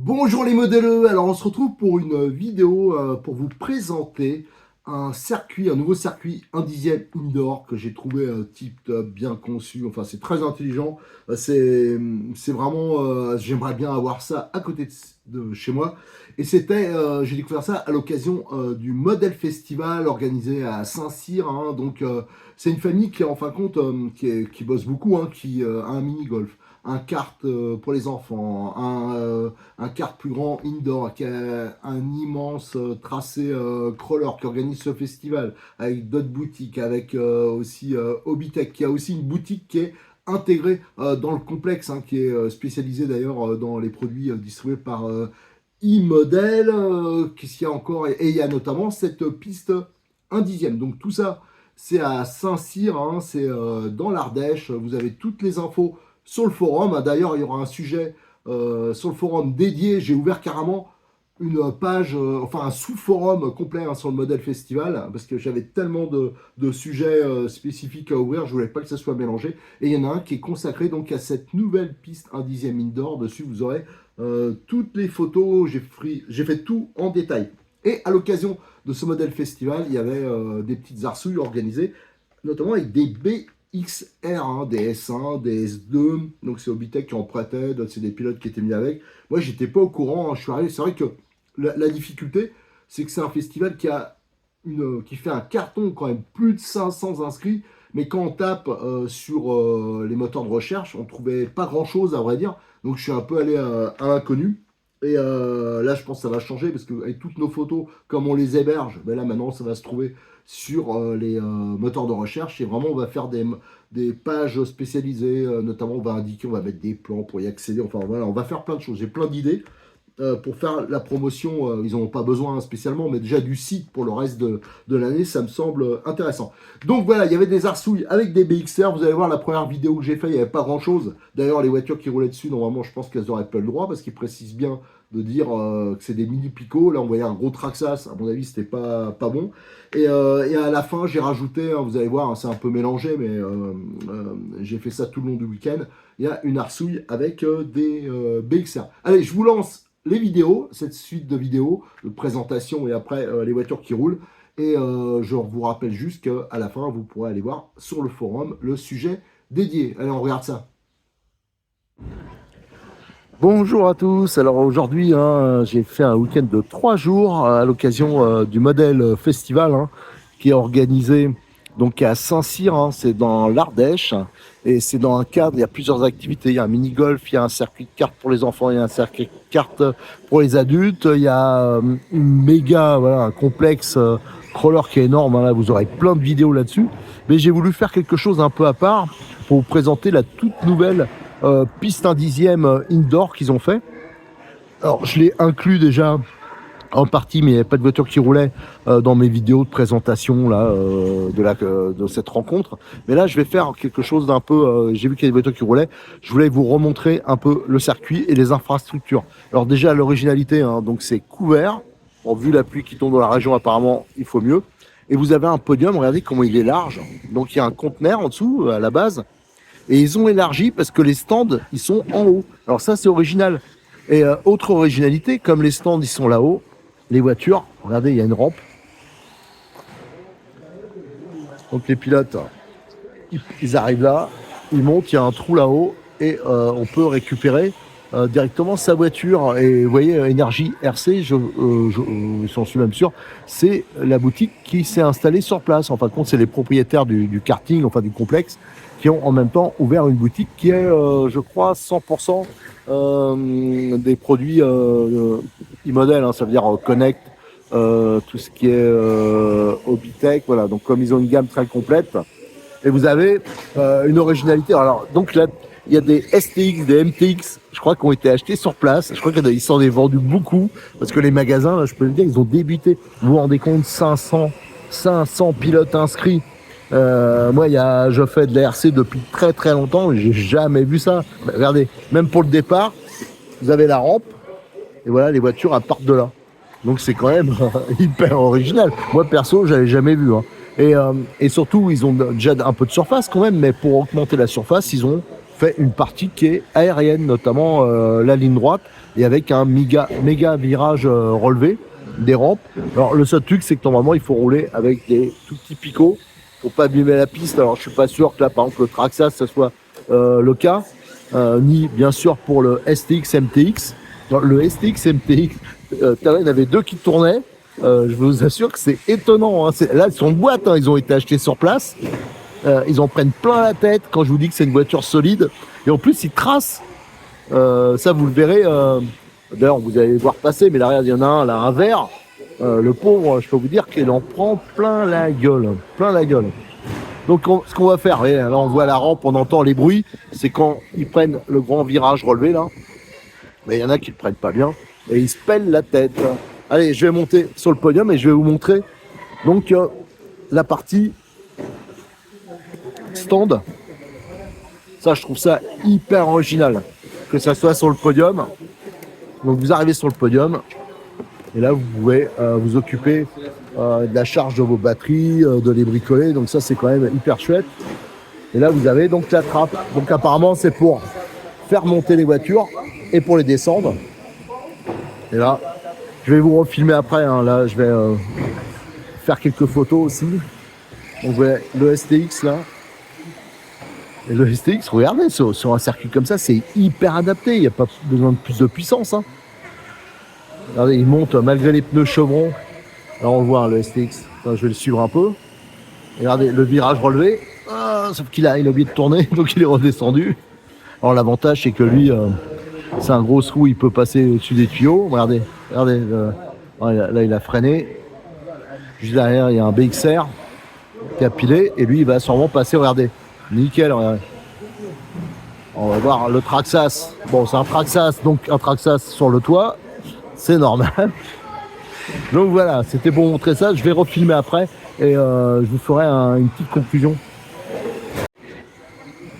Bonjour les modèles, alors on se retrouve pour une vidéo pour vous présenter un nouveau circuit, un dixième indoor que j'ai trouvé tip top, bien conçu, enfin c'est très intelligent, c'est vraiment, j'aimerais bien avoir ça à côté de chez moi. Et j'ai découvert ça à l'occasion du Model Festival organisé à Saint-Cyr, hein. Donc c'est une famille qui en fin de compte, qui bosse beaucoup, hein, qui a un mini-golf, un kart pour les enfants, un kart plus grand indoor, qui a un immense tracé crawler qui organise ce festival, avec d'autres boutiques, avec aussi Hobbytech, qui a aussi une boutique qui est intégrée dans le complexe, hein, qui est spécialisée d'ailleurs dans les produits distribués par e-model. Qu'est-ce qu'il y a encore? Et il y a notamment cette piste 1/10. Donc tout ça, c'est à Saint-Cyr, hein, c'est dans l'Ardèche. Vous avez toutes les infos sur le forum. D'ailleurs, il y aura un sujet sur le forum dédié. J'ai ouvert carrément une page, enfin un sous-forum complet, hein, sur le modèle festival, parce que j'avais tellement de sujets spécifiques à ouvrir, je voulais pas que ça soit mélangé. Et il y en a un qui est consacré donc à cette nouvelle piste 1/10 indoor. Dessus, vous aurez toutes les photos. J'ai fait tout en détail. Et à l'occasion de ce modèle festival, il y avait des petites arsouilles organisées, notamment avec des BXR, hein, des S1, des S2. Donc c'est Hobbytech qui en prêtait, d'autres c'est des pilotes qui étaient mis avec. Moi, j'étais pas au courant, hein, je suis arrivé. C'est vrai que la difficulté, c'est que c'est un festival qui fait un carton, quand même plus de 500 inscrits. Mais quand on tape sur les moteurs de recherche, on trouvait pas grand-chose, à vrai dire. Donc je suis un peu allé à l'inconnu. Et là, je pense que ça va changer, parce qu'avec toutes nos photos, comme on les héberge, ben là maintenant, ça va se trouver sur les moteurs de recherche. Et vraiment, on va faire des pages spécialisées. Notamment, on va indiquer, on va mettre des plans pour y accéder. Enfin voilà, on va faire plein de choses. J'ai plein d'idées pour faire la promotion. Ils n'en ont pas besoin, hein, spécialement, mais déjà du site pour le reste de l'année, ça me semble intéressant. Donc voilà, il y avait des arsouilles avec des BXR. Vous allez voir la première vidéo que j'ai faite, il n'y avait pas grand chose. D'ailleurs, les voitures qui roulaient dessus, normalement, je pense qu'elles n'auraient pas le droit, parce qu'ils précisent bien de dire que c'est des mini picots. Là, on voyait un gros Traxxas. À mon avis, c'était pas bon. Et à la fin, j'ai rajouté, hein, vous allez voir, hein, c'est un peu mélangé, mais j'ai fait ça tout le long du week-end. Il y a une arsouille avec des BXR. Allez, je vous lance les vidéos, cette suite de vidéos, de présentation, et après les voitures qui roulent. Et je vous rappelle juste qu'à la fin, vous pourrez aller voir sur le forum le sujet dédié. Allez, on regarde ça. Bonjour à tous. Alors aujourd'hui, hein, j'ai fait un week-end de 3 jours à l'occasion du Model Festival, hein, qui est organisé donc à Saint-Cyr, hein, c'est dans l'Ardèche, et c'est dans un cadre. Il y a plusieurs activités. Il y a un mini-golf, il y a un circuit de cartes pour les enfants, il y a un circuit de cartes pour les adultes. Il y a une méga, voilà, un complexe crawler qui est énorme, hein. Là, vous aurez plein de vidéos là-dessus. Mais j'ai voulu faire quelque chose un peu à part pour vous présenter la toute nouvelle piste 1/10 indoor qu'ils ont fait. Alors je l'ai inclus déjà en partie, mais il n'y avait pas de voiture qui roulait dans mes vidéos de présentation là, de cette rencontre. Mais là, je vais faire quelque chose d'un peu... j'ai vu qu'il y a des voitures qui roulaient. Je voulais vous remontrer un peu le circuit et les infrastructures. Alors déjà, l'originalité, hein, donc c'est couvert. Bon, vu la pluie qui tombe dans la région, apparemment, il faut mieux. Et vous avez un podium, regardez comment il est large. Donc il y a un conteneur en dessous, à la base. Et ils ont élargi parce que les stands, ils sont en haut. Alors ça, c'est original. Et autre originalité, comme les stands, ils sont là-haut, les voitures, regardez, il y a une rampe. Donc les pilotes, ils arrivent là, ils montent, il y a un trou là-haut, et on peut récupérer directement sa voiture. Et vous voyez, Énergie RC, j'en suis même sûr, c'est la boutique qui s'est installée sur place. En fin de compte, c'est les propriétaires du karting, enfin du complexe, qui ont en même temps ouvert une boutique qui est, je crois, 100% des produits e-model, hein, ça veut dire Connect, tout ce qui est Hobbytech, voilà. Donc comme ils ont une gamme très complète, et vous avez une originalité. Alors donc là, il y a des STX, des MTX, je crois, qui ont été achetés sur place. Je crois qu'ils s'en est vendu beaucoup, parce que les magasins, là, je peux le dire, ils ont débuté. Vous vous rendez compte, 500 pilotes inscrits. Moi, je fais de la RC depuis très très longtemps, j'ai jamais vu ça. Regardez, même pour le départ, vous avez la rampe, et voilà, les voitures elles partent de là. Donc c'est quand même hyper original. Moi perso, j'avais jamais vu, hein. Et surtout, ils ont déjà un peu de surface quand même, mais pour augmenter la surface, ils ont fait une partie qui est aérienne, notamment la ligne droite, et avec un méga virage relevé, des rampes. Alors le seul truc, c'est que normalement il faut rouler avec des tout petits picots pour pas abîmer la piste. Alors je suis pas sûr que là, par exemple, le Traxxas, ça soit le cas, ni bien sûr pour le STX MTX. Alors, le STX MTX, il y en avait deux qui tournaient. Je vous assure que c'est étonnant. Hein. Là, ils sont en boîte, hein. Ils ont été achetés sur place. Ils en prennent plein la tête quand je vous dis que c'est une voiture solide. Et en plus, ils tracent. Ça, vous le verrez. D'ailleurs, vous allez voir passer, mais là, il y en a un, là, un vert. Le pauvre, je peux vous dire qu'il en prend plein la gueule. Plein la gueule. Donc, ce qu'on va faire, voyez, là, on voit la rampe, on entend les bruits. C'est quand ils prennent le grand virage relevé, là. Mais il y en a qui ne le prennent pas bien. Et ils se pèlent la tête. Allez, je vais monter sur le podium et je vais vous montrer donc la partie stand. Ça, je trouve ça hyper original que ça soit sur le podium. Donc vous arrivez sur le podium et là vous pouvez vous occuper de la charge de vos batteries, de les bricoler. Donc ça, c'est quand même hyper chouette. Et là vous avez donc la trappe. Donc apparemment c'est pour faire monter les voitures et pour les descendre. Et là, je vais vous refilmer après. Hein. Là, je vais faire quelques photos aussi. On voit le STX là. Et le STX, regardez, sur un circuit comme ça, c'est hyper adapté. Il n'y a pas besoin de plus de puissance. Hein. Regardez, il monte malgré les pneus chevrons. Là, on le voit, hein, le STX. Enfin, je vais le suivre un peu. Et regardez, le virage relevé. Ah, sauf qu'il a oublié de tourner, donc il est redescendu. Alors, l'avantage, c'est que lui, c'est un gros trou, il peut passer au-dessus des tuyaux. Regardez, là, il a freiné. Juste derrière, il y a un BXR qui a pilé. Et lui, il va sûrement passer, regardez. Nickel, regardez. On va voir le Traxxas. Bon, c'est un Traxxas, donc un Traxxas sur le toit. C'est normal. Donc voilà, c'était pour vous montrer ça. Je vais refilmer après et je vous ferai une petite conclusion.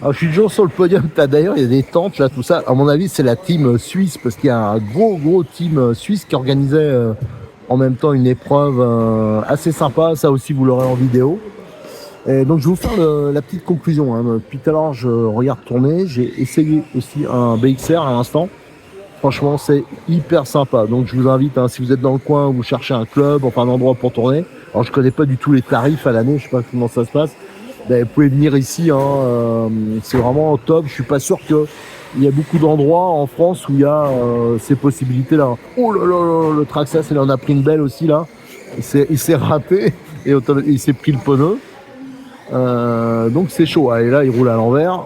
Alors, je suis toujours sur le podium. D'ailleurs, il y a des tentes, là, tout ça. À mon avis, c'est la team suisse parce qu'il y a un gros team suisse qui organisait en même temps une épreuve assez sympa. Ça aussi, vous l'aurez en vidéo. Et donc je vais vous faire la petite conclusion. Hein. Depuis tout à l'heure, je regarde tourner. J'ai essayé aussi un BXR à l'instant. Franchement, c'est hyper sympa. Donc je vous invite, hein, si vous êtes dans le coin, vous cherchez un club, enfin un endroit pour tourner. Alors je connais pas du tout les tarifs à l'année, je sais pas comment ça se passe. Ben, vous pouvez venir ici, hein, c'est vraiment top. Je suis pas sûr qu'il y a beaucoup d'endroits en France où il y a ces possibilités-là. Oh là là, le Traxxas, il en a pris une belle aussi là. Il s'est raté et il s'est pris le pneu. Donc c'est chaud. Allez, là il roule à l'envers.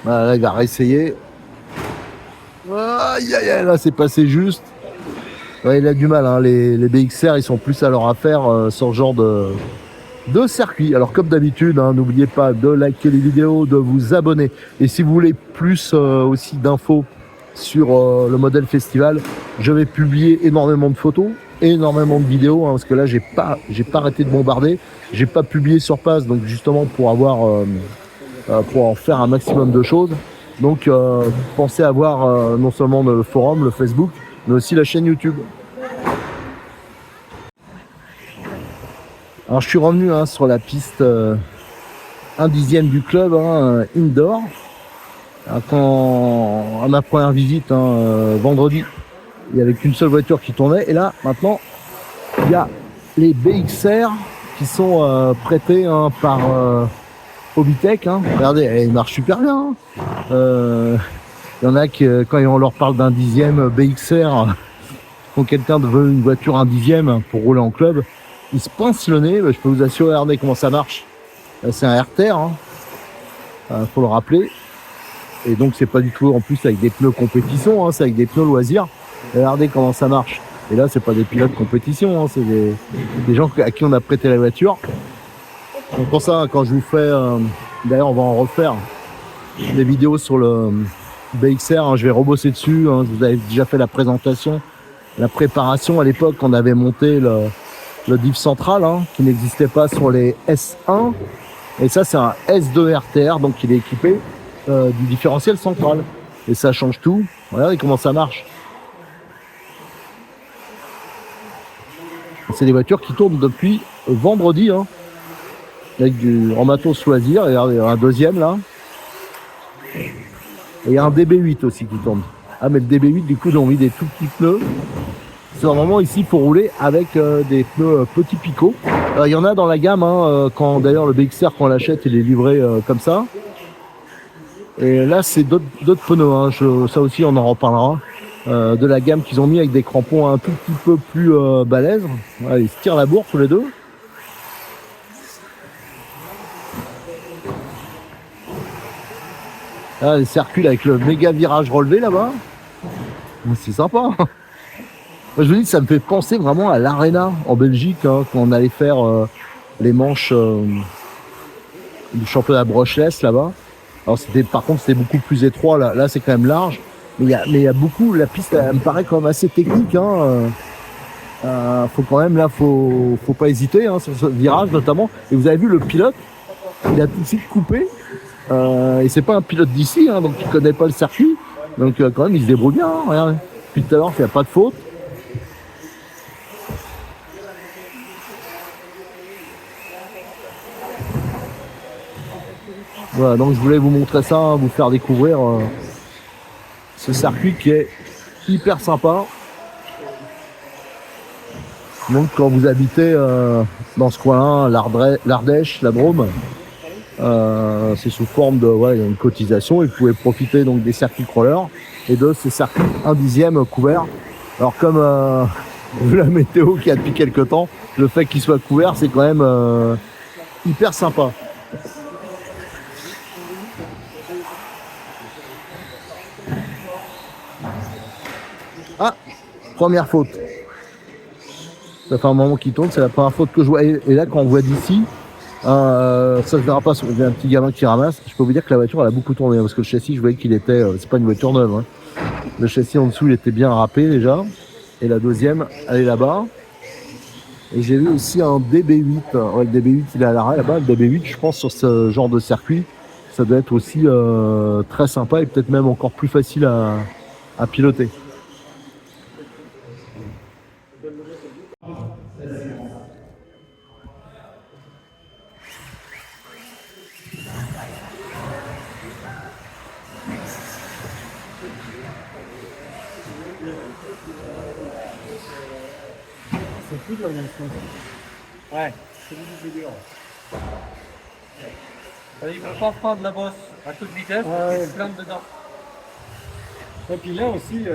Là il va réessayer. Aïe aïe aïe, là c'est passé juste. Ouais, il a du mal, hein. Les BXR ils sont plus à leur affaire sur ce genre de circuit. Alors comme d'habitude, hein, n'oubliez pas de liker les vidéos, de vous abonner. Et si vous voulez plus aussi d'infos sur le modèle festival, je vais publier énormément de photos, énormément de vidéos, hein, parce que là j'ai pas arrêté de bombarder, j'ai pas publié sur place, donc justement pour avoir pour en faire un maximum de choses. Donc pensez à voir non seulement le forum, le Facebook, mais aussi la chaîne YouTube. Alors je suis revenu sur la piste 1/10 du club indoor. À ma première visite vendredi, il n'y avait qu'une seule voiture qui tournait. Et là, maintenant, il y a les BXR qui sont prêtés par Hobbytech. Regardez, ils marchent super bien. Il y en a qui, quand on leur parle d'un 10e BXR, quand quelqu'un veut une voiture 1/10 pour rouler en club, il se pince le nez. Je peux vous assurer, regardez comment ça marche. C'est un RTR, faut le rappeler. Et donc c'est pas du tout en plus avec des pneus compétition, c'est avec des pneus loisirs. Et regardez comment ça marche. Et là c'est pas des pilotes compétition, c'est des gens à qui on a prêté la voiture. Donc pour ça, quand je vous fais, d'ailleurs on va en refaire des vidéos sur le BXR, je vais rebosser dessus. Je vous avais déjà fait la présentation, la préparation. À l'époque on avait monté le diff central qui n'existait pas sur les S1. Et ça c'est un S2 RTR, donc il est équipé du différentiel central. Et ça change tout. Regardez comment ça marche. C'est des voitures qui tournent depuis vendredi, avec en matos loisir. Et regardez, un deuxième là. Et il y a un DB8 aussi qui tourne. Ah, mais le DB8, du coup, ils ont mis des tout petits pneus. C'est normalement ici, il faut rouler avec des pneus petits picots. Il y en a dans la gamme, hein, quand d'ailleurs le BXR, quand on l'achète, il est livré comme ça. Et là, c'est d'autres pneus, hein. Ça aussi, on en reparlera. De la gamme qu'ils ont mis avec des crampons un tout petit peu plus balèzes. Voilà, ils se tirent la bourre tous les deux. Là, les circuits avec le méga virage relevé là-bas. C'est sympa. Moi, je vous dis, ça me fait penser vraiment à l'Arena en Belgique, hein, quand on allait faire les manches du championnat brushless là-bas. Alors par contre, c'était beaucoup plus étroit. Là c'est quand même large. Mais il y a beaucoup, la piste, elle me paraît quand même assez technique. Hein. Faut quand même, là, faut pas hésiter, hein, sur ce virage notamment. Et vous avez vu le pilote, il a tout de suite coupé. Et c'est pas un pilote d'ici, hein, donc il connaît pas le circuit. Donc quand même, il se débrouille bien. Hein, regardez. Depuis tout à l'heure, il n'y a pas de faute. Voilà, donc je voulais vous montrer ça, hein, vous faire découvrir ce circuit qui est hyper sympa. Donc quand vous habitez dans ce coin-là, l'Ardèche, la Drôme, c'est sous forme de une cotisation et vous pouvez profiter donc des circuits crawlers et de ces circuits 1/10 couverts. Alors comme vu la météo qu'il y a depuis quelques temps, le fait qu'il soit couvert, c'est quand même hyper sympa. Ah, première faute. Ça fait un moment qu'il tourne, c'est la première faute que je vois. Et là, quand on voit d'ici, ça se verra pas. Il y a un petit gamin qui ramasse. Je peux vous dire que la voiture, elle a beaucoup tourné, parce que le châssis, je voyais qu'il était. C'est pas une voiture neuve. Hein. Le châssis en dessous, il était bien râpé déjà. Et la deuxième, elle est là-bas. Et j'ai vu aussi un DB8. Ouais, le DB8, il est à l'arrêt là-bas. Le DB8, je pense, sur ce genre de circuit, ça doit être aussi très sympa et peut-être même encore plus facile à piloter. C'est plus de l'organisation. Ouais, c'est beaucoup plus dur. Il ne faut pas prendre la bosse à toute vitesse, il se plante dedans. Et puis là aussi,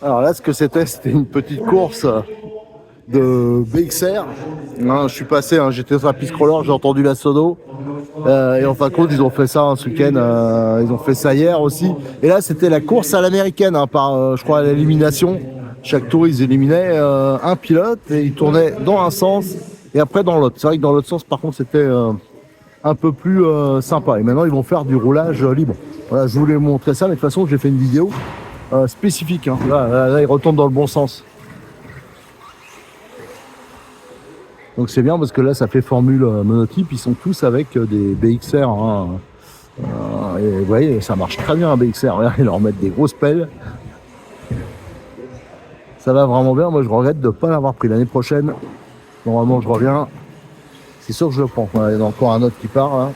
Alors là, ce que c'était une petite course de BXR. Hein, je suis passé, hein, j'étais sur la piste crawler, j'ai entendu la sono. Et en fin de compte, ils ont fait ça ce week-end. Ils ont fait ça hier aussi. Et là, c'était la course à l'américaine, hein, par, je crois, à l'élimination. Chaque tour, ils éliminaient un pilote et ils tournaient dans un sens et après dans l'autre. C'est vrai que dans l'autre sens, par contre, c'était un peu plus sympa. Et maintenant, ils vont faire du roulage libre. Voilà, je voulais vous montrer ça, mais de toute façon, j'ai fait une vidéo spécifique. Hein. Là, ils retournent dans le bon sens. Donc c'est bien parce que là, ça fait formule monotype. Ils sont tous avec des BXR. Hein. Et vous voyez, ça marche très bien un BXR. Regarde, ils leur mettent des grosses pelles. Ça va vraiment bien. Moi, je regrette de ne pas l'avoir pris l'année prochaine. Normalement, je reviens. C'est sûr que je le prends. Voilà, il y en a encore un autre qui part là.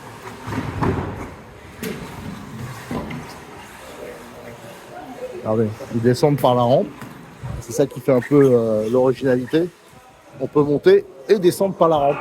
Regardez, ils descendent par la rampe. C'est ça qui fait un peu l'originalité. On peut monter et descendre par la rampe.